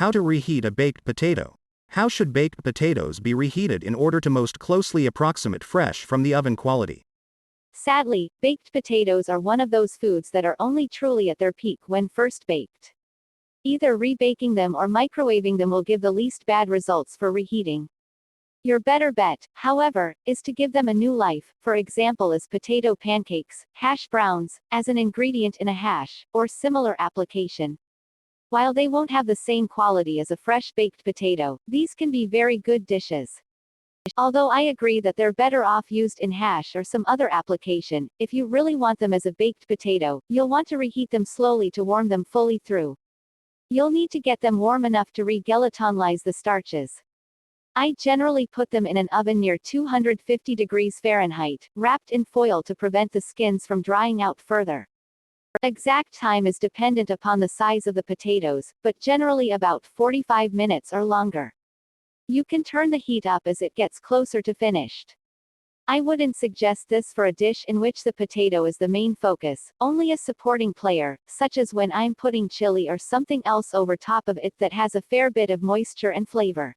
How to reheat a baked potato. How should baked potatoes be reheated in order to most closely approximate fresh from the oven quality? Sadly, baked potatoes are one of those foods that are only truly at their peak when first baked. Either rebaking them or microwaving them will give the least bad results for reheating. Your better bet, however, is to give them a new life, for example as potato pancakes, hash browns, as an ingredient in a hash, or similar application. While they won't have the same quality as a fresh baked potato, these can be very good dishes. Although I agree that they're better off used in hash or some other application, if you really want them as a baked potato, you'll want to reheat them slowly to warm them fully through. You'll need to get them warm enough to re-gelatinize the starches. I generally put them in an oven near 250 degrees Fahrenheit, wrapped in foil to prevent the skins from drying out further. Exact time is dependent upon the size of the potatoes, but generally about 45 minutes or longer. You can turn the heat up as it gets closer to finished. I wouldn't suggest this for a dish in which the potato is the main focus, only a supporting player, such as when I'm putting chili or something else over top of it that has a fair bit of moisture and flavor.